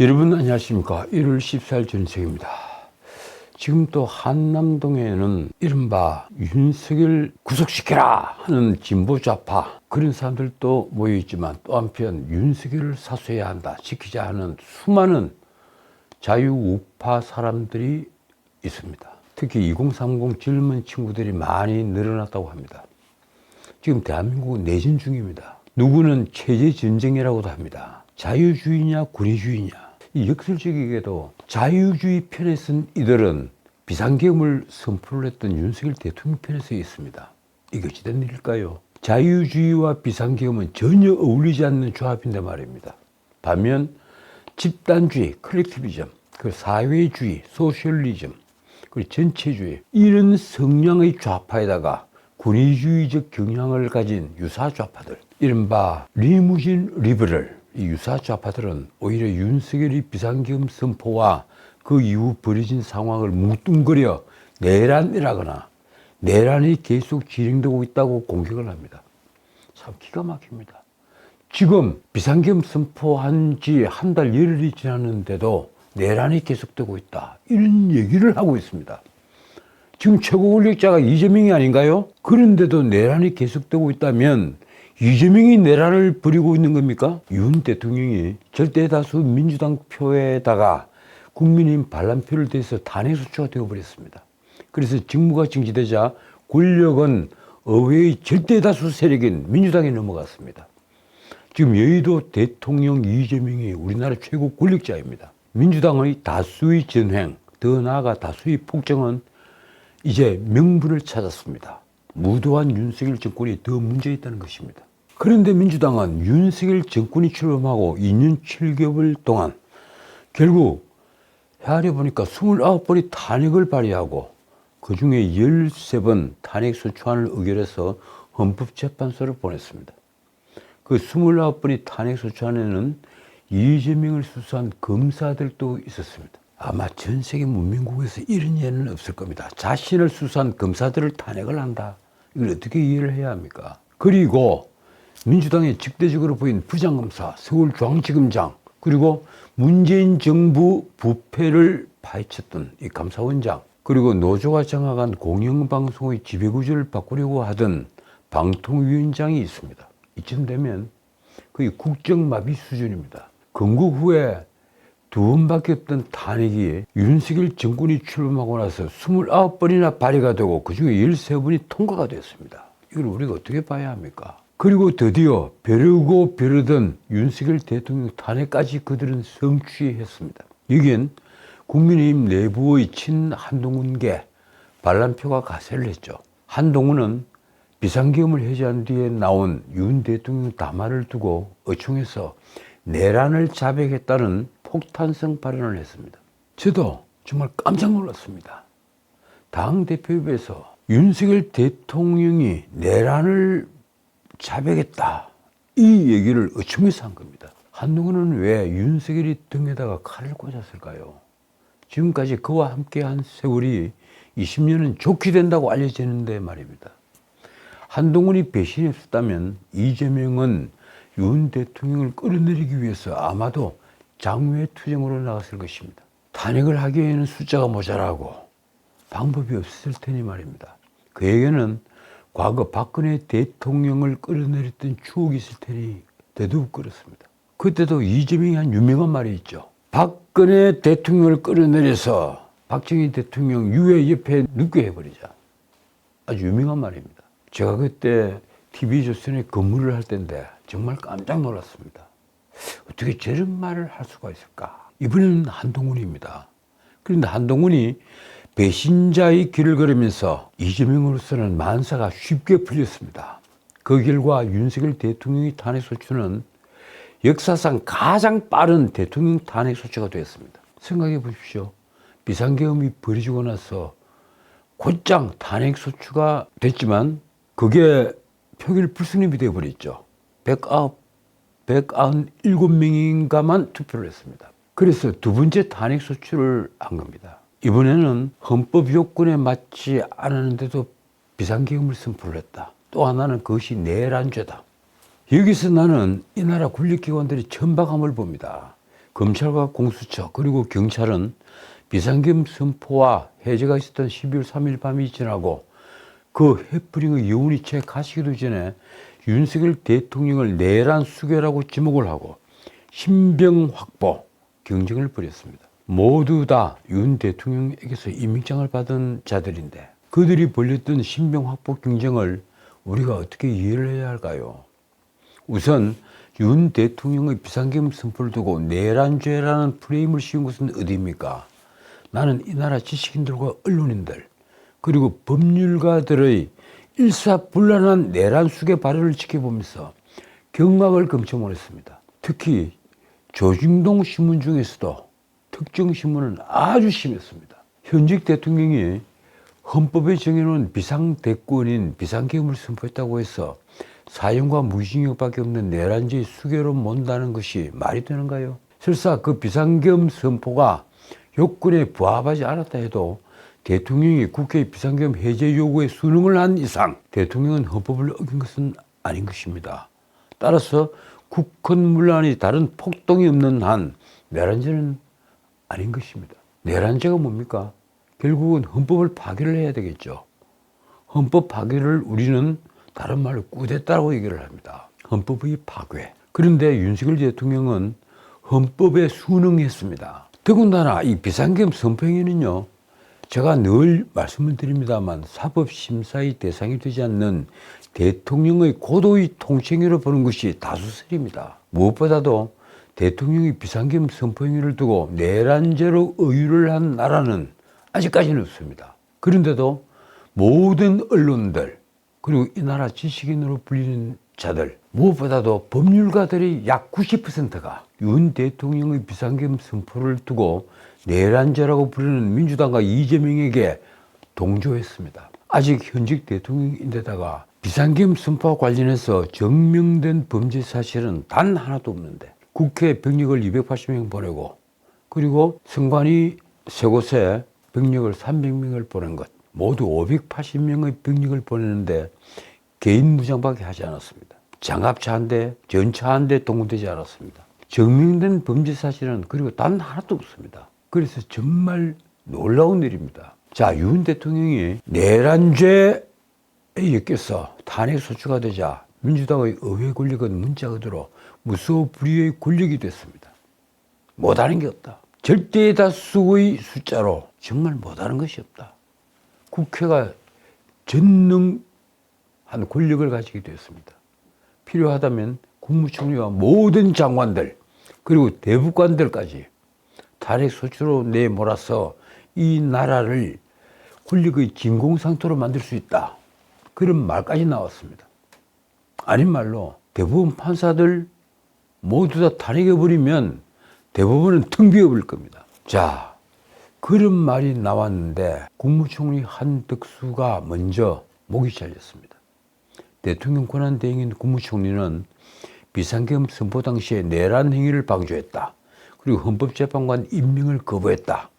여러분 안녕하십니까. 1월 14일 전생입니다. 지금 또 한남동에는 이른바 윤석열 구속시켜라 하는 진보좌파 그런 사람들도 모여있지만 또 한편 윤석열을 사수해야 한다, 지키자 하는 수많은 자유우파 사람들이 있습니다. 특히 2030 젊은 친구들이 많이 늘어났다고 합니다. 지금 대한민국은 내전 중입니다. 누구는 체제전쟁이라고도 합니다. 자유주의냐 군의주의냐. 이 역설적이게도 자유주의 편에 선 이들은 비상계엄을 선포를 했던 윤석열 대통령 편에 서 있습니다. 이게 어찌된 일일까요? 자유주의와 비상계엄은 전혀 어울리지 않는 조합인데 말입니다. 반면 집단주의, 컬렉티비즘, 그 사회주의, 소셜리즘, 그리고 전체주의 이런 성향의 좌파에다가 군의주의적 경향을 가진 유사 좌파들, 이른바 리무진 리버럴, 이 유사 좌파들은 오히려 윤석열이 비상계엄 선포와 그 이후 벌어진 상황을 뭉뚱그려 내란이라거나 내란이 계속 진행되고 있다고 공격을 합니다. 참 기가 막힙니다. 지금 비상계엄 선포한 지 한 달 열흘이 지났는데도 내란이 계속되고 있다, 이런 얘기를 하고 있습니다. 지금 최고 권력자가 이재명이 아닌가요? 그런데도 내란이 계속되고 있다면 이재명이 내란을 벌이고 있는 겁니까? 윤 대통령이 절대다수 민주당 표에다가 국민의힘 반란표를 대서 탄핵소추가 되어버렸습니다. 그래서 직무가 정지되자 권력은 의회의 절대다수 세력인 민주당에 넘어갔습니다. 지금 여의도 대통령 이재명이 우리나라 최고 권력자입니다. 민주당의 다수의 전횡, 더 나아가 다수의 폭정은 이제 명분을 찾았습니다. 무도한 윤석열 정권이 더 문제있다는 것입니다. 그런데 민주당은 윤석열 정권이 출범하고 2년 7개월 동안 결국 헤아려 보니까 29번이 탄핵을 발의하고 그 중에 13번 탄핵소추안을 의결해서 헌법재판소를 보냈습니다. 그 29번의 탄핵소추안에는 이재명을 수사한 검사들도 있었습니다. 아마 전 세계 문명국에서 이런 예는 없을 겁니다. 자신을 수사한 검사들을 탄핵을 한다. 이걸 어떻게 이해를 해야 합니까? 그리고 민주당의 적대적으로 보인 부장검사, 서울중앙지검장, 그리고 문재인 정부 부패를 파헤쳤던 이 감사원장, 그리고 노조가 장악한 공영방송의 지배구조를 바꾸려고 하던 방통위원장이 있습니다. 이쯤 되면 거의 국정마비 수준입니다. 건국 후에 두 번밖에 없던 탄핵이 윤석열 정권이 출범하고 나서 29번이나 발의가 되고 그중에 13번이 통과가 됐습니다. 이걸 우리가 어떻게 봐야 합니까? 그리고 드디어 벼르고 벼르던 윤석열 대통령 탄핵까지 그들은 성취했습니다. 여기엔 국민의힘 내부의 친한동훈계 반란표가 가세를 했죠. 한동훈은 비상계엄을 해제한 뒤에 나온 윤 대통령 담화를 두고 어총에서 내란을 자백했다는 폭탄성 발언을 했습니다. 저도 정말 깜짝 놀랐습니다. 당대표협에서 윤석열 대통령이 내란을 자백했다, 이 얘기를 어청에서 한 겁니다. 한동훈은 왜 윤석열이 등에다가 칼을 꽂았을까요? 지금까지 그와 함께한 세월이 20년은 좋게 된다고 알려지는데 말입니다. 한동훈이 배신했었다면 이재명은 윤 대통령을 끌어내리기 위해서 아마도 장외투쟁으로 나갔을 것입니다. 탄핵을 하기에는 숫자가 모자라고 방법이 없을 테니 말입니다. 그에게는 과거 박근혜 대통령을 끌어내렸던 추억이 있을 테니 더더욱 그렇습니다. 그때도 이재명이 한 유명한 말이 있죠. 박근혜 대통령을 끌어내려서 박정희 대통령 유해 옆에 눕게 해버리자. 아주 유명한 말입니다. 제가 그때 TV조선에 근무를 할 때인데 정말 깜짝 놀랐습니다. 어떻게 저런 말을 할 수가 있을까? 이번에는 한동훈입니다. 그런데 한동훈이 배신자의 길을 걸으면서 이재명으로서는 만사가 쉽게 풀렸습니다. 그 결과 윤석열 대통령의 탄핵소추는 역사상 가장 빠른 대통령 탄핵소추가 되었습니다. 생각해 보십시오. 비상계엄이 벌어지고 나서 곧장 탄핵소추가 됐지만 그게 표결 불승인이 되어버렸죠. 197명인가만 투표를 했습니다. 그래서 두 번째 탄핵소추를 한 겁니다. 이번에는 헌법 요건에 맞지 않았는데도 비상계엄을 선포를 했다. 또 하나는 그것이 내란죄다. 여기서 나는 이 나라 권력기관들이 천박함을 봅니다. 검찰과 공수처 그리고 경찰은 비상계엄 선포와 해제가 있었던 12월 3일 밤이 지나고 그 해프닝의 여운이 채 가시기도 전에 윤석열 대통령을 내란 수괴라고 지목을 하고 신병 확보 경쟁을 벌였습니다. 모두 다 윤 대통령에게서 임명장을 받은 자들인데 그들이 벌였던 신병 확보 경쟁을 우리가 어떻게 이해를 해야 할까요? 우선 윤 대통령의 비상계엄 선포를 두고 내란죄라는 프레임을 씌운 것은 어디입니까? 나는 이 나라 지식인들과 언론인들 그리고 법률가들의 일사불란한 내란 수괴 발언을 지켜보면서 경악을 금치 못했습니다. 특히 조중동 신문 중에서도 특정 신문은 아주 심했습니다. 현직 대통령이 헌법에 정해놓은 비상대권인 비상계엄을 선포했다고 해서 사형과 무기징역밖에 없는 내란죄의 수괴로 본다는 것이 말이 되는가요? 설사 그 비상계엄 선포가 요건에 부합하지 않았다 해도 대통령이 국회의 비상계엄 해제 요구에 순응을 한 이상 대통령은 헌법을 어긴 것은 아닌 것입니다. 따라서 국헌문란이 다른 폭동이 없는 한 내란죄는 아닌 것입니다. 내란죄가 뭡니까? 결국은 헌법을 파괴를 해야 되겠죠. 헌법 파괴를 우리는 다른 말로 쿠데타라고 얘기를 합니다. 헌법의 파괴. 그런데 윤석열 대통령은 헌법에 순응했습니다. 더군다나 이 비상계엄 선포행위는요, 제가 늘 말씀을 드립니다만 사법심사의 대상이 되지 않는 대통령의 고도의 통치행위로 보는 것이 다수설입니다. 무엇보다도 대통령이 비상계엄 선포행위를 두고 내란죄로 의유를 한 나라는 아직까지는 없습니다. 그런데도 모든 언론들 그리고 이 나라 지식인으로 불리는 자들 무엇보다도 법률가들의 약 90%가 윤 대통령의 비상계엄 선포를 두고 내란죄라고 부르는 민주당과 이재명에게 동조했습니다. 아직 현직 대통령인데다가 비상계엄 선포와 관련해서 증명된 범죄 사실은 단 하나도 없는데 국회 병력을 280명 보내고 그리고 선관위 세 곳에 병력을 300명을 보낸 것 모두 580명의 병력을 보내는데 개인 무장밖에 하지 않았습니다. 장갑차 한 대, 전차 한 대 동원되지 않았습니다. 증명된 범죄 사실은 그리고 단 하나도 없습니다. 그래서 정말 놀라운 일입니다. 자, 윤 대통령이 내란죄에 엮여서 탄핵 소추가 되자 민주당의 의회 권력은 문자 그대로 무소불위의 불의의 권력이 됐습니다. 못하는 게 없다. 절대 다수의 숫자로 정말 못하는 것이 없다. 국회가 전능한 권력을 가지게 되었습니다. 필요하다면 국무총리와 모든 장관들 그리고 대법관들까지 탄핵 소추로 내몰아서 이 나라를 권력의 진공상토로 만들 수 있다. 그런 말까지 나왔습니다. 아닌 말로 대법원 판사들 모두 다 탄핵해버리면 대법원은 텅 비어버릴 겁니다. 자, 그런 말이 나왔는데 국무총리 한덕수가 먼저 목이 잘렸습니다. 대통령 권한대행인 국무총리는 비상계엄 선포 당시에 내란 행위를 방조했다. 그리고 헌법재판관 임명을 거부했다.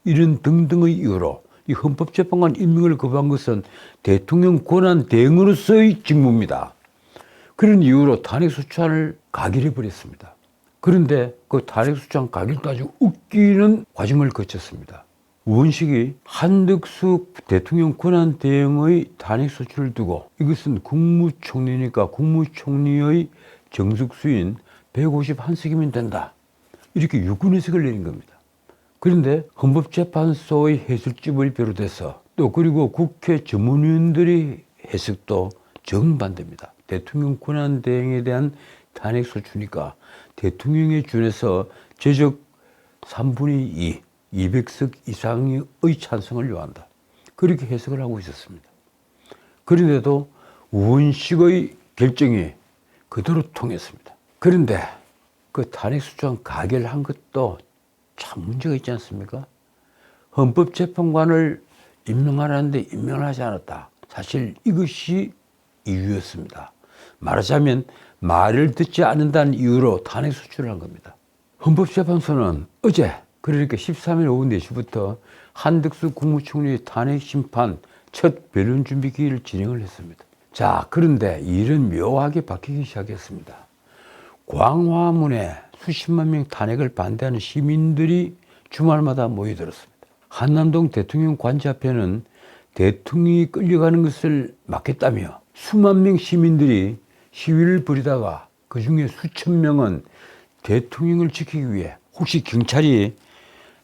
이런 등등의 이유로 이 헌법재판관 임명을 거부한 것은 대통령 권한대행으로서의 직무입니다. 그런 이유로 탄핵소추안을 가결해버렸습니다. 그런데 그 탄핵소추안 가결도 아주 웃기는 과정을 거쳤습니다. 우원식이 한덕수 대통령 권한대행의 탄핵소추를 두고 이것은 국무총리니까 국무총리의 정숙수인 151석이면 된다. 이렇게 유권해석을 내린 겁니다. 그런데 헌법재판소의 해석집을 비롯해서 또 그리고 국회 전문위원들의 해석도 정반대입니다. 대통령 권한대행에 대한 탄핵소추니까 대통령에 준해서 제적 3분의 2, 200석 이상의 찬성을 요한다. 그렇게 해석을 하고 있었습니다. 그런데도 우원식의 결정이 그대로 통했습니다. 그런데 그 탄핵소추안 가결한 것도 참 문제가 있지 않습니까? 헌법재판관을 임명하라는데 임명을 하지 않았다. 사실 이것이 이유였습니다. 말하자면 말을 듣지 않는다는 이유로 탄핵소추를 한 겁니다. 헌법재판소는 어제 그러니까 13일 오후 4시부터 한덕수 국무총리의 탄핵심판 첫 변론 준비 기일을 진행을 했습니다. 자, 그런데 일은 묘하게 바뀌기 시작했습니다. 광화문에 수십만 명 탄핵을 반대하는 시민들이 주말마다 모여들었습니다. 한남동 대통령 관저 앞에는 대통령이 끌려가는 것을 막겠다며 수만 명 시민들이 시위를 벌이다가 그중에 수천 명은 대통령을 지키기 위해 혹시 경찰이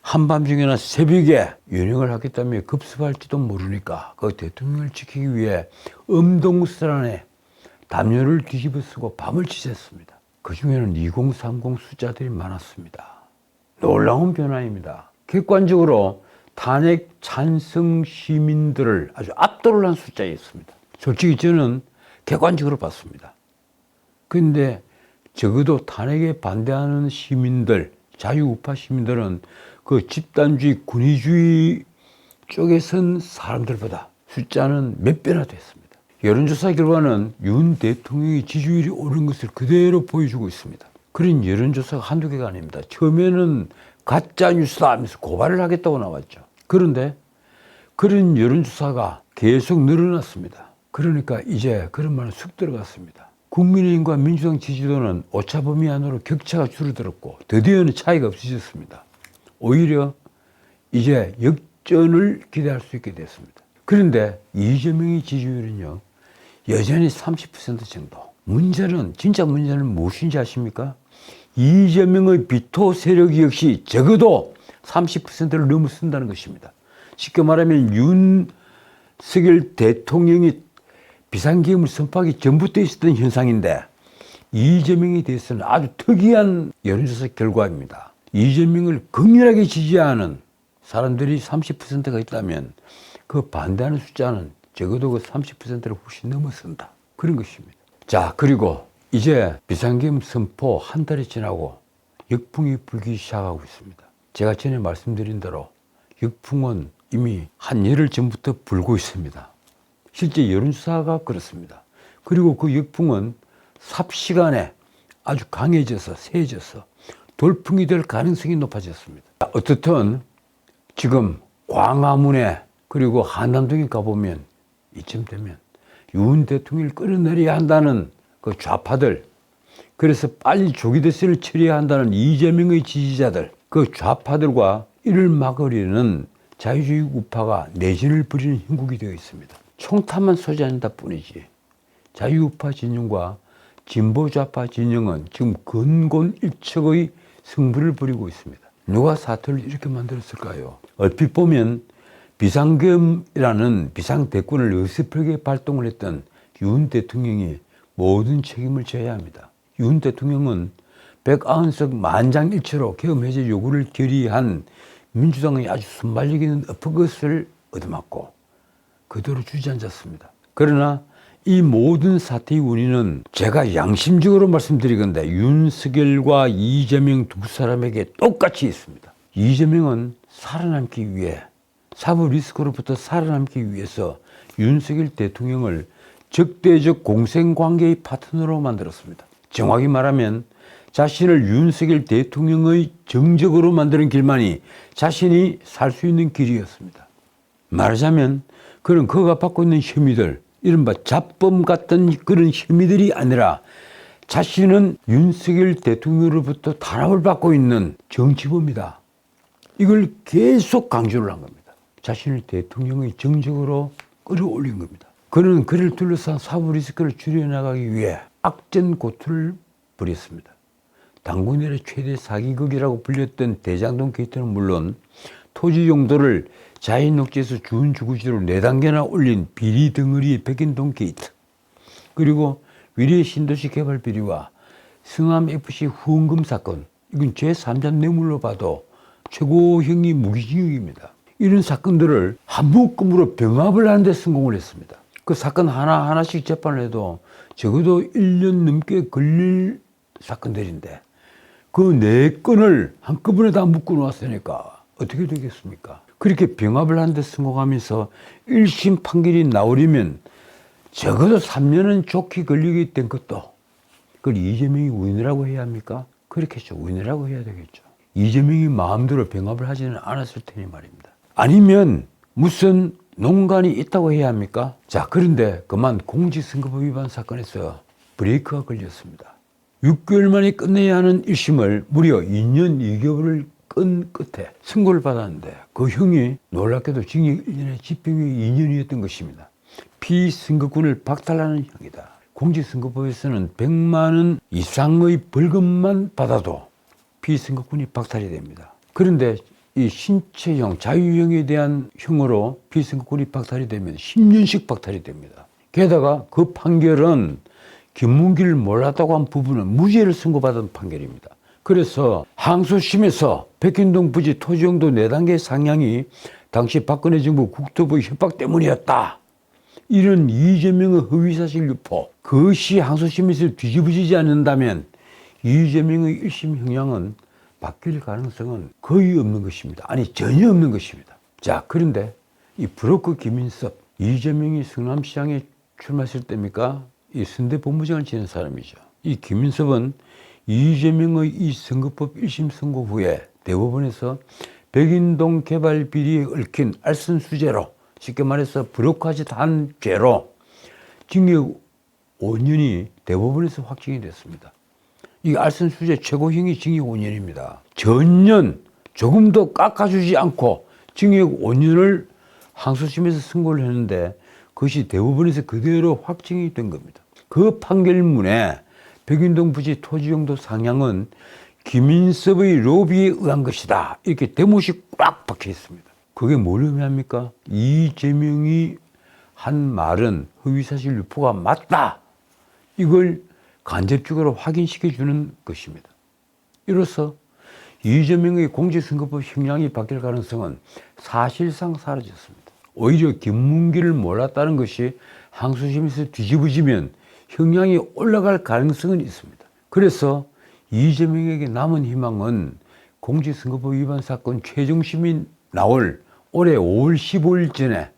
한밤중이나 새벽에 연행을 하겠다며 급습할지도 모르니까 그 대통령을 지키기 위해 엄동설 안에 담요를 뒤집어 쓰고 밤을 지샜습니다. 그중에는 2030 숫자들이 많았습니다. 놀라운 변화입니다. 객관적으로 탄핵 찬성 시민들을 아주 압도를 한 숫자였습니다. 솔직히 저는 객관적으로 봤습니다. 그런데 적어도 탄핵에 반대하는 시민들, 자유우파 시민들은 그 집단주의, 군의주의 쪽에 선 사람들보다 숫자는 몇 배나 됐습니다. 여론조사 결과는 윤 대통령의 지지율이 오른 것을 그대로 보여주고 있습니다. 그런 여론조사가 한두 개가 아닙니다. 처음에는 가짜뉴스다 하면서 고발을 하겠다고 나왔죠. 그런데 그런 여론조사가 계속 늘어났습니다. 그러니까 이제 그런 말은 쑥 들어갔습니다. 국민의힘과 민주당 지지도는 오차범위 안으로 격차가 줄어들었고 드디어는 차이가 없어졌습니다. 오히려 이제 역전을 기대할 수 있게 됐습니다. 그런데 이재명의 지지율은요, 여전히 30% 정도. 진짜 문제는 무엇인지 아십니까? 이재명의 비토 세력 역시 적어도 30%를 넘어선다는 것입니다. 쉽게 말하면 윤석열 대통령이 비상계엄을 선포하기 전부터 있었던 현상인데 이재명에 대해서는 아주 특이한 여론조사 결과입니다. 이재명을 극렬하게 지지하는 사람들이 30%가 있다면 그 반대하는 숫자는 적어도 그 30%를 훨씬 넘어선다. 그런 것입니다. 자, 그리고 이제 비상계엄 선포 한 달이 지나고 역풍이 불기 시작하고 있습니다. 제가 전에 말씀드린 대로 역풍은 이미 한 열흘 전부터 불고 있습니다. 실제 여론조사가 그렇습니다. 그리고 그 역풍은 삽시간에 아주 강해져서 세져서 돌풍이 될 가능성이 높아졌습니다. 어떻든 지금 광화문에 그리고 한남동에 가보면 이쯤 되면 윤 대통령을 끌어내려야 한다는 그 좌파들, 그래서 빨리 조기 대선을 처리해야 한다는 이재명의 지지자들, 그 좌파들과 이를 막으려는 자유주의 우파가 내전을 벌이는 형국이 되어 있습니다. 총탄만 쏘지않는다 뿐이지 자유우파 진영과 진보좌파 진영은 지금 근곤일척의 승부를 벌이고 있습니다. 누가 사태를 이렇게 만들었을까요? 얼핏 보면 비상계엄이라는 비상대권을 어설프게 발동을 했던 윤 대통령이 모든 책임을 져야 합니다. 윤 대통령은 190석 만장일치로 계엄 해제 요구를 결의한 민주당의 아주 순발력 있는 어퍼것을 얻어맞고 그대로 주저앉았습니다. 그러나 이 모든 사태의 원인은 제가 양심적으로 말씀드리건대 윤석열과 이재명 두 사람에게 똑같이 있습니다. 이재명은 살아남기 위해 사법 리스크로부터 살아남기 위해서 윤석열 대통령을 적대적 공생관계의 파트너로 만들었습니다. 정확히 말하면 자신을 윤석열 대통령의 정적으로 만드는 길만이 자신이 살 수 있는 길이었습니다. 말하자면 그는 그가 받고 있는 혐의들, 이른바 잡범 같은 그런 혐의들이 아니라 자신은 윤석열 대통령으로부터 탄압을 받고 있는 정치범이다. 이걸 계속 강조를 한 겁니다. 자신을 대통령의 정적으로 끌어올린 겁니다. 그는 그를 둘러싼 사법 리스크를 줄여나가기 위해 악전고투를 벌였습니다. 당군일의 최대 사기극이라고 불렸던 대장동 게이트는 물론 토지 용도를 자인 녹지에서 준주거지로 4단계나 올린 비리 덩어리의 백인동 게이트, 그리고 위례 신도시 개발 비리와 성암FC 후원금 사건, 이건 제3자 뇌물로 봐도 최고형이 무기징역입니다. 이런 사건들을 한 묶음으로 병합을 하는 데 성공을 했습니다. 그 사건 하나하나씩 재판을 해도 적어도 1년 넘게 걸릴 사건들인데 그 4건을 한꺼번에 다 묶어 놓았으니까 어떻게 되겠습니까? 그렇게 병합을 하는 데 성공하면서 1심 판결이 나오려면 적어도 3년은 좋게 걸리게 된 것도 그걸 이재명이 우인이라고 해야 합니까? 그렇겠죠. 우인이라고 해야 되겠죠. 이재명이 마음대로 병합을 하지는 않았을 테니 말입니다. 아니면 무슨 농간이 있다고 해야 합니까? 자, 그런데 그만 공직선거법 위반 사건에서 브레이크가 걸렸습니다. 6개월 만에 끝내야 하는 1심을 무려 2년 2개월을 끈 끝에 선고를 받았는데 그 형이 놀랍게도 징역 1년에 집행유예 2년이었던 것입니다. 피선거권을 박탈하는 형이다. 공직선거법에서는 100만 원 이상의 벌금만 받아도 피선거권이 박탈이 됩니다. 그런데 이 신체형, 자유형에 대한 형으로 피선거권이 박탈이 되면 10년씩 박탈이 됩니다. 게다가 그 판결은 김문기를 몰랐다고 한 부분은 무죄를 선고받은 판결입니다. 그래서 항소심에서 백현동 부지 토지용도 4단계 상향이 당시 박근혜 정부 국토부의 협박 때문이었다. 이런 이재명의 허위사실 유포, 그것이 항소심에서 뒤집어지지 않는다면 이재명의 1심 형량은 바뀔 가능성은 거의 없는 것입니다. 아니, 전혀 없는 것입니다. 자, 그런데 이 브로커 김인섭, 이재명이 성남시장에 출마했을 때입니까? 이 선대본부장을 지낸 사람이죠. 이 김인섭은 이재명의 이 선거법 1심 선고 후에 대법원에서 백인동 개발 비리에 얽힌 알선수재로, 쉽게 말해서 브로커짓 한 죄로 징역 5년이 대법원에서 확정이 됐습니다. 이 알선수재 최고형이 징역 5년입니다. 전년 조금도 깎아주지 않고 징역 5년을 항소심에서 선고를 했는데 그것이 대법원에서 그대로 확정이 된 겁니다. 그 판결문에 백인동 부지 토지용도 상향은 김인섭의 로비에 의한 것이다. 이렇게 대못이 꽉 박혀 있습니다. 그게 뭘 의미합니까? 이재명이 한 말은 허위사실 유포가 맞다. 이걸 간접적으로 확인시켜주는 것입니다. 이로써 이재명의 공직선거법 형량이 바뀔 가능성은 사실상 사라졌습니다. 오히려 김문기를 몰랐다는 것이 항소심에서 뒤집어지면 형량이 올라갈 가능성은 있습니다. 그래서 이재명에게 남은 희망은 공직선거법 위반 사건 최종심이 나올 올해 5월 15일 전에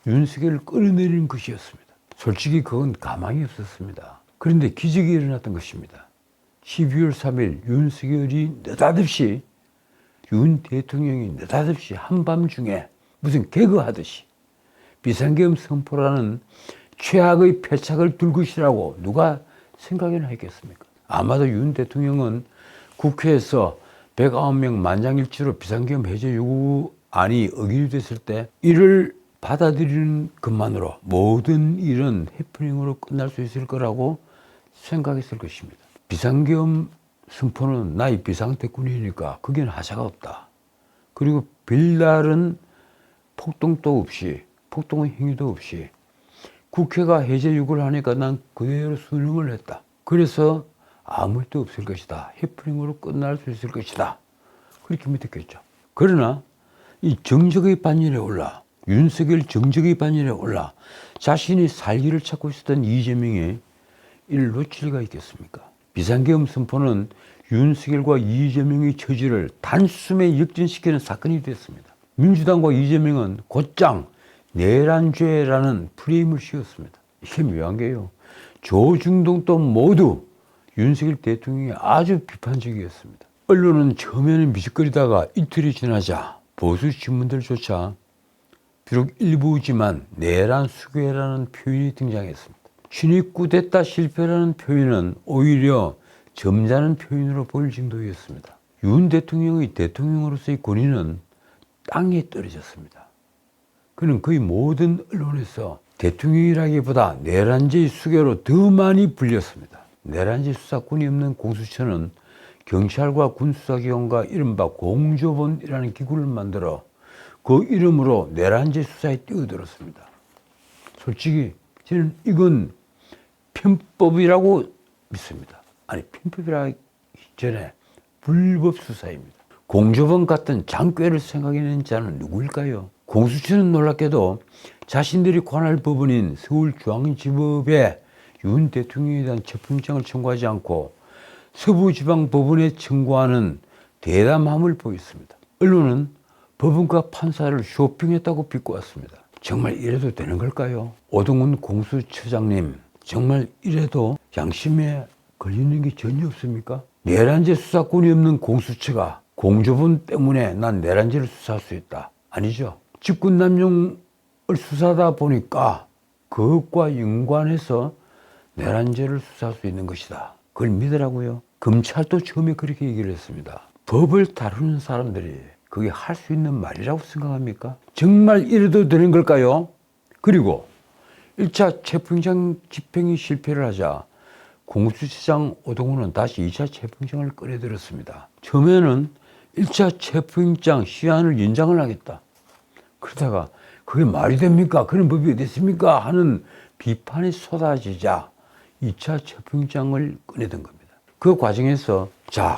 윤석열을 끌어내리는 것이었습니다. 솔직히 그건 가망이 없었습니다. 그런데 기적이 일어났던 것입니다. 12월 3일 윤석열이 느닷없이, 윤 대통령이 느닷없이 한밤중에 무슨 개그하듯이 비상계엄 선포라는 최악의 패착을 둘 것이라고 누가 생각이나 했겠습니까? 아마도 윤 대통령은 국회에서 109명 만장일치로 비상계엄 해제 요구안이 의결됐을 때 이를 받아들이는 것만으로 모든 일은 해프닝으로 끝날 수 있을 거라고 생각했을 것입니다. 비상계엄 선포는 나의 비상대권이니까 거기는 하자가 없다. 그리고 별다른 폭동도 없이, 폭동의 행위도 없이 국회가 해제 요구를 하니까 난 그대로 수능을 했다. 그래서 아무 일도 없을 것이다. 해프닝으로 끝날 수 있을 것이다. 그렇게 믿었겠죠. 그러나 이 정적의 반열에 올라, 윤석열 정적의 반열에 올라 자신이 살기를 찾고 있었던 이재명이 이를 놓칠 리가 있겠습니까? 비상계엄 선포는 윤석열과 이재명의 처지를 단숨에 역전시키는 사건이 됐습니다. 민주당과 이재명은 곧장 내란죄라는 프레임을 씌웠습니다. 이게 묘한 게요. 조중동도 모두 윤석열 대통령이 아주 비판적이었습니다. 언론은 처음에는 미적거리다가 이틀이 지나자 보수 신문들조차 비록 일부지만 내란 수괴라는 표현이 등장했습니다. 신입구됐다 실패라는 표현은 오히려 점잖은 표현으로 보일 정도였습니다. 윤 대통령의 대통령으로서의 권위는 땅에 떨어졌습니다. 그는 거의 모든 언론에서 대통령이라기보다 내란죄의 수괴로 더 많이 불렸습니다. 내란죄 수사권이 없는 공수처는 경찰과 군수사기관과 이른바 공조본이라는 기구를 만들어 그 이름으로 내란죄 수사에 뛰어들었습니다. 솔직히 저는 이건 편법이라고 믿습니다. 아니, 편법이라기 전에 불법 수사입니다. 공조본 같은 장꾀를 생각해낸 자는 누구일까요? 공수처는 놀랍게도 자신들이 관할 법원인 서울중앙지법에 윤 대통령에 대한 체포영장을 청구하지 않고 서부지방법원에 청구하는 대담함을 보였습니다. 언론은 법원과 판사를 쇼핑했다고 비꼬았습니다. 정말 이래도 되는 걸까요? 오동훈 공수처장님, 정말 이래도 양심에 걸리는 게 전혀 없습니까? 내란죄 수사권이 없는 공수처가 공조본 때문에 난 내란죄를 수사할 수 있다. 아니죠. 직권남용을 수사하다 보니까 그것과 연관해서 내란죄를 수사할 수 있는 것이다. 그걸 믿으라고요? 검찰도 처음에 그렇게 얘기를 했습니다. 법을 다루는 사람들이 그게 할 수 있는 말이라고 생각합니까? 정말 이래도 되는 걸까요? 그리고 1차 체포영장 집행이 실패를 하자 공수처장 오동훈은 다시 2차 체포영장을 꺼내들었습니다. 처음에는 1차 체포영장 시한을 연장을 하겠다. 그러다가 그게 말이 됩니까? 그런 법이 어디 있습니까? 하는 비판이 쏟아지자 2차 체포영장을 꺼내든 겁니다. 그 과정에서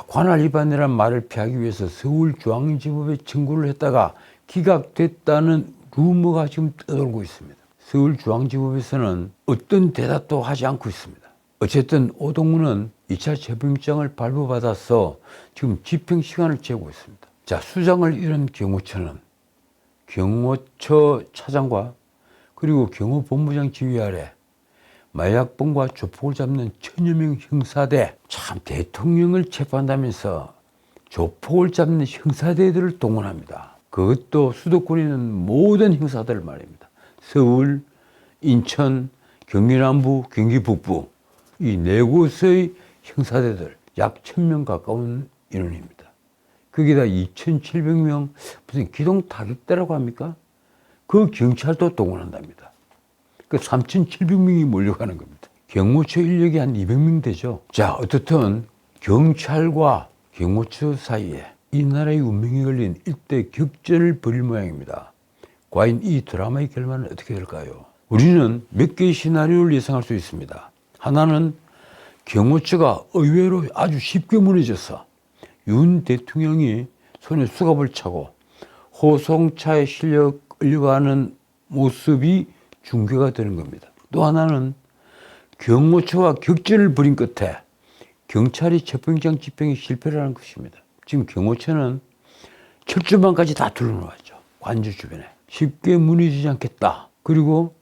관할 위반이라는 말을 피하기 위해서 서울중앙지법에 청구를 했다가 기각됐다는 루머가 지금 떠돌고 있습니다. 서울중앙지법에서는 어떤 대답도 하지 않고 있습니다. 어쨌든 오동훈은 2차 체포영장을 발부받아서 지금 집행시간을 재고 있습니다. 수장을 잃은 경호처는 경호처 차장과 그리고 경호본부장 지휘 아래 마약범과 조폭을 잡는 1000여 명 형사대, 참 대통령을 체포한다면서 조폭을 잡는 형사대들을 동원합니다. 그것도 수도권에 있는 모든 형사들 말입니다. 서울, 인천, 경기 남부, 경기 북부 이 네 곳의 형사대들 약 1000명 가까운 인원입니다. 거기다 2700명 무슨 기동 타격대라고 합니까? 그 경찰도 동원한답니다. 그 3700명이 몰려가는 겁니다. 경호처 인력이 한 200명 되죠. 어떻든 경찰과 경호처 사이에 이 나라의 운명이 걸린 일대 격전을 벌일 모양입니다. 과연 이 드라마의 결말은 어떻게 될까요? 우리는 몇 개의 시나리오를 예상할 수 있습니다. 하나는 경호처가 의외로 아주 쉽게 무너져서 윤 대통령이 손에 수갑을 차고 호송차에 실려 끌려가는 모습이 중계가 되는 겁니다. 또 하나는 경호처와 격전을 벌인 끝에 경찰이 체포영장 집행에 실패를 하는 것입니다. 지금 경호처는 철조망까지 다 둘러놓았죠. 관저 주변에. 쉽게 무너지지 않겠다. 그리고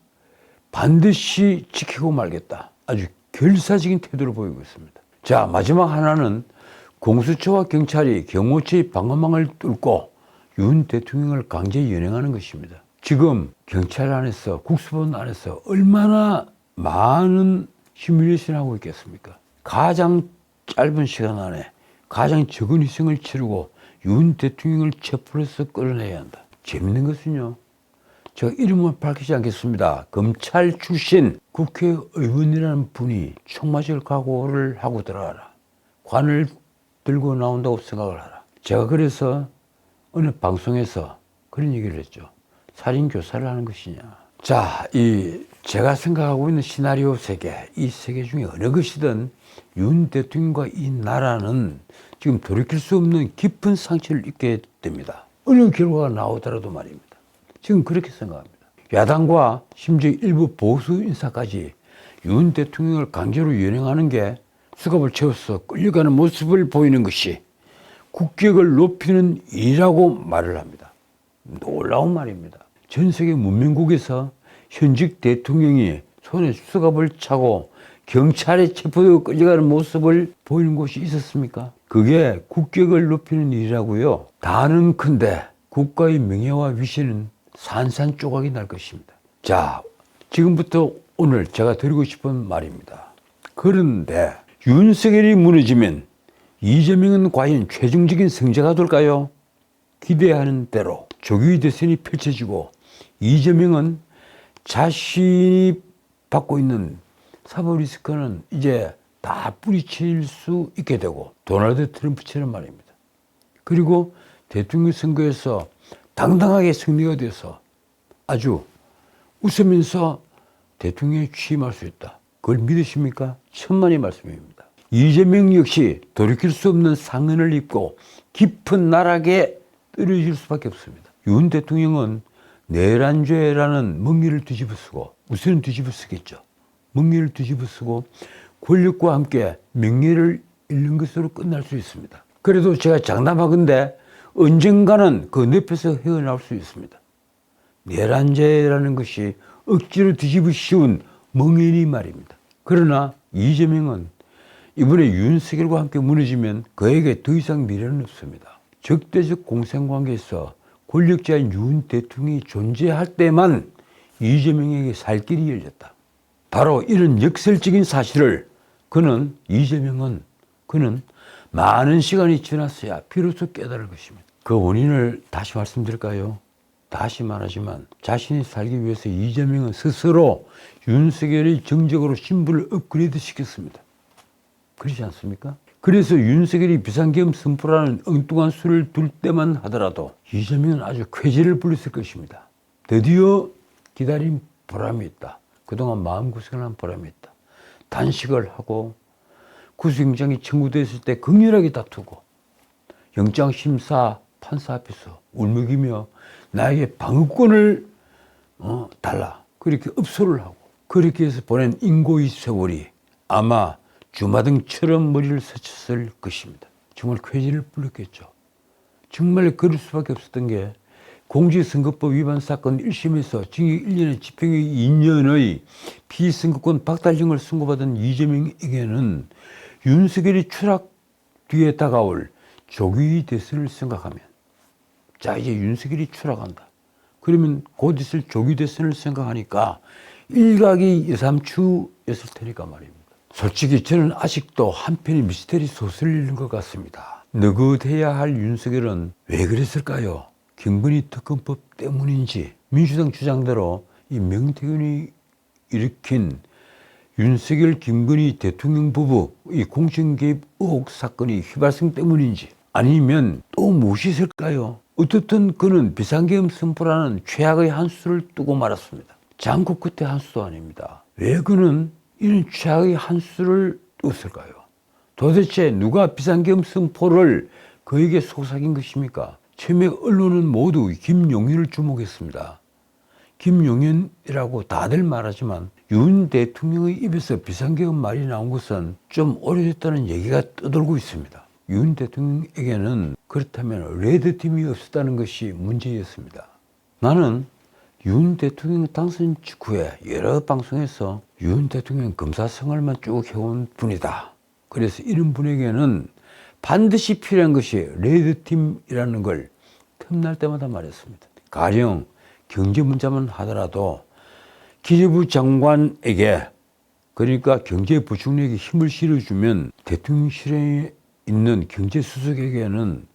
반드시 지키고 말겠다. 아주 결사적인 태도를 보이고 있습니다. 마지막 하나는 공수처와 경찰이 경호처의 방어망을 뚫고 윤 대통령을 강제 연행하는 것입니다. 지금 경찰 안에서 국수본 안에서 얼마나 많은 시뮬레이션을 하고 있겠습니까? 가장 짧은 시간 안에 가장 적은 희생을 치르고 윤 대통령을 체포해서 끌어내야 한다. 재밌는 것은요, 제가 이름은 밝히지 않겠습니다. 검찰 출신 국회의원이라는 분이 총 맞을 각오를 하고 들어가라. 관을 들고 나온다고 생각을 하라. 제가 그래서 어느 방송에서 그런 얘기를 했죠. 살인 교사를 하는 것이냐. 제가 생각하고 있는 시나리오 세계, 이 세계 중에 어느 것이든 윤 대통령과 이 나라는 지금 돌이킬 수 없는 깊은 상처를 입게 됩니다. 어느 결과가 나오더라도 말입니다. 지금 그렇게 생각합니다. 야당과 심지어 일부 보수 인사까지 윤 대통령을 강제로 연행하는 게 수갑을 채워서 끌려가는 모습을 보이는 것이 국격을 높이는 일이라고 말을 합니다. 놀라운 말입니다. 전 세계 문명국에서 현직 대통령이 손에 수갑을 차고 경찰에 체포되고 끌려가는 모습을 보이는 곳이 있었습니까? 그게 국격을 높이는 일이라고요. 다는컨대 국가의 명예와 위신은 산산조각이 날 것입니다. 지금부터 오늘 제가 드리고 싶은 말입니다. 그런데 윤석열이 무너지면 이재명은 과연 최종적인 승자가 될까요? 기대하는 대로 조기 대선이 펼쳐지고 이재명은 자신이 받고 있는 사법 리스크는 이제 다 뿌리칠 수 있게 되고 도널드 트럼프처럼 말입니다. 그리고 대통령 선거에서 당당하게 승리가 돼서 아주 웃으면서 대통령에 취임할 수 있다. 그걸 믿으십니까? 천만의 말씀입니다. 이재명 역시 돌이킬 수 없는 상흔을 입고 깊은 나락에 떨어질 수밖에 없습니다. 윤 대통령은 내란죄라는 멍에를 뒤집어쓰고 우선은 뒤집어쓰겠죠. 멍에를 뒤집어쓰고 권력과 함께 명예를 잃는 것으로 끝날 수 있습니다. 그래도 제가 장담하건대 언젠가는 그 늪에서 헤어나올 수 있습니다. 내란죄라는 것이 억지로 뒤집어 씌운 멍에니 말입니다. 그러나 이재명은 이번에 윤석열과 함께 무너지면 그에게 더 이상 미래는 없습니다. 적대적 공생관계에서 권력자인 윤 대통령이 존재할 때만 이재명에게 살 길이 열렸다. 바로 이런 역설적인 사실을 이재명은 많은 시간이 지났어야 비로소 깨달을 것입니다. 그 원인을 다시 말씀드릴까요? 다시 말하지만 자신이 살기 위해서 이재명은 스스로 윤석열의 정적으로 신분을 업그레이드 시켰습니다. 그렇지 않습니까? 그래서 윤석열이 비상계엄 선포라는 엉뚱한 수를 둘 때만 하더라도 이재명은 아주 쾌재를 부렸을 것입니다. 드디어 기다린 보람이 있다. 그동안 마음고생을 한 보람이 있다. 단식을 하고 구속영장이 청구됐을 때 극렬하게 다투고 영장심사 판사 앞에서 울먹이며 나에게 방어권을 달라. 그렇게 업소를 하고 그렇게 해서 보낸 인고의 세월이 아마 주마등처럼 머리를 스쳤을 것입니다. 정말 쾌지를 불렀겠죠. 정말 그럴 수밖에 없었던 게 공직선거법 위반 사건 1심에서 징역 1년에 집행유예 2년의 피선거권 박탈령을 선고받은 이재명에게는 윤석열이 추락 뒤에 다가올 조기 대선을 생각하면 자 이제 윤석열이 추락한다. 그러면 곧 있을 조기 대선을 생각하니까 일각이 여삼추였을 테니까 말입니다. 솔직히 저는 아직도 한편의 미스테리 소설을 읽는 것 같습니다. 느긋해야 할 윤석열은 왜 그랬을까요? 김건희 특검법 때문인지 민주당 주장대로 이 명태균이 일으킨 윤석열 김건희 대통령 부부 이 공천개입 의혹 사건이 휘발성 때문인지 아니면 또 무엇이 있을까요? 어떻든 그는 비상계엄 선포라는 최악의 한 수를 두고 말았습니다. 장국 끝에 한 수도 아닙니다. 왜 그는 이런 최악의 한 수를 뒀을까요? 도대체 누가 비상계엄 선포를 그에게 속삭인 것입니까? 처음에 언론은 모두 김용현을 주목했습니다. 김용현이라고 다들 말하지만 윤 대통령의 입에서 비상계엄 말이 나온 것은 좀 오래됐다는 얘기가 떠돌고 있습니다. 윤 대통령에게는 그렇다면 레드팀이 없었다는 것이 문제였습니다. 나는 윤 대통령 당선 직후에 여러 방송에서 윤 대통령 검사 생활만 쭉 해온 분이다. 그래서 이런 분에게는 반드시 필요한 것이 레드팀이라는 걸 틈날 때마다 말했습니다. 가령 경제 문제만 하더라도 기재부 장관에게 그러니까 경제부총리에게 힘을 실어주면 대통령실에 있는 경제수석에게는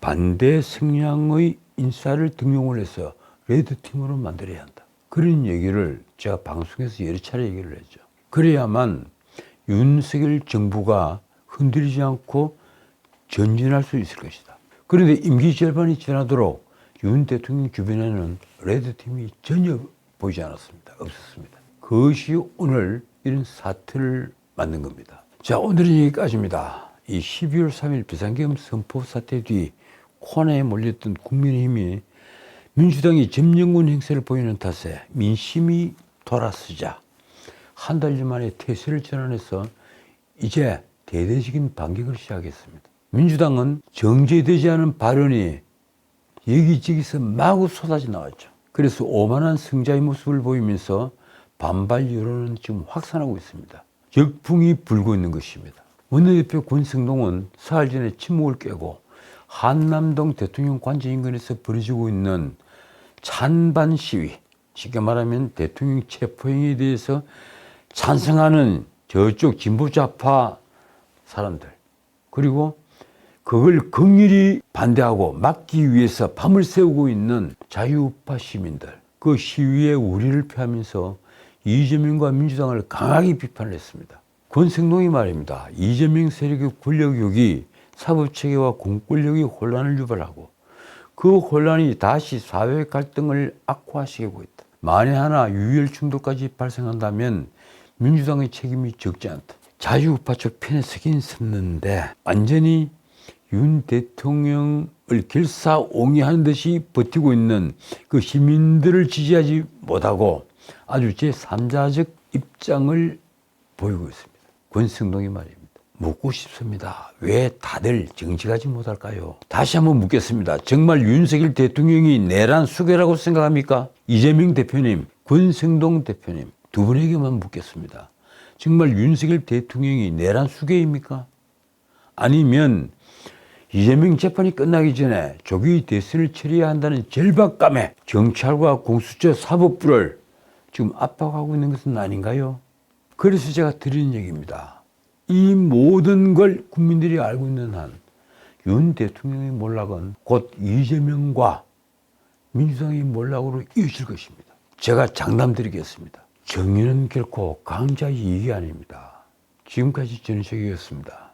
반대 성향의 인사를 등용을 해서 레드팀으로 만들어야 한다. 그런 얘기를 제가 방송에서 여러 차례 얘기를 했죠. 그래야만 윤석열 정부가 흔들리지 않고 전진할 수 있을 것이다. 그런데 임기 절반이 지나도록 윤 대통령 주변에는 레드팀이 전혀 보이지 않았습니다. 없었습니다. 그것이 오늘 이런 사태를 만든 겁니다. 자, 오늘은 여기까지입니다. 이 12월 3일 비상계엄 선포 사태 뒤 코너에 몰렸던 국민의힘이 민주당이 점령군 행세를 보이는 탓에 민심이 돌아서자 한 달여 만에 태세를 전환해서 이제 대대적인 반격을 시작했습니다. 민주당은 정제되지 않은 발언이 여기저기서 마구 쏟아져 나왔죠. 그래서 오만한 승자의 모습을 보이면서 반발 여론은 지금 확산하고 있습니다. 역풍이 불고 있는 것입니다. 원내대표 권성동은 사흘 전에 침묵을 깨고 한남동 대통령 관저 인근에서 벌어지고 있는 찬반 시위, 쉽게 말하면 대통령 체포행위에 대해서 찬성하는 저쪽 진보좌파 사람들, 그리고 그걸 극렬히 반대하고 막기 위해서 밤을 새우고 있는 자유우파 시민들, 그 시위에 우리를 표하면서 이재명과 민주당을 강하게 비판을 했습니다. 권성동이 말입니다. 이재명 세력의 권력욕이 사법체계와 공권력의 혼란을 유발하고 그 혼란이 다시 사회 갈등을 악화시키고 있다. 만에 하나 유혈 충돌까지 발생한다면 민주당의 책임이 적지 않다. 자유우파 쪽 편에 서긴 섰는데 완전히 윤 대통령을 결사옹위하는 듯이 버티고 있는 그 시민들을 지지하지 못하고 아주 제3자적 입장을 보이고 있습니다. 권성동이 말입니다. 묻고 싶습니다. 왜 다들 정직하지 못할까요? 다시 한번 묻겠습니다. 정말 윤석열 대통령이 내란 수괴라고 생각합니까? 이재명 대표님, 권성동 대표님 두 분에게만 묻겠습니다. 정말 윤석열 대통령이 내란 수괴입니까? 아니면 이재명 재판이 끝나기 전에 조기 대선을 처리해야 한다는 절박감에 경찰과 공수처 사법부를 지금 압박하고 있는 것은 아닌가요? 그래서 제가 드리는 얘기입니다. 이 모든 걸 국민들이 알고 있는 한 윤 대통령의 몰락은 곧 이재명과 민주당의 몰락으로 이어질 것입니다. 제가 장담드리겠습니다. 정의는 결코 강자의 이익이 아닙니다. 지금까지 전인식이었습니다.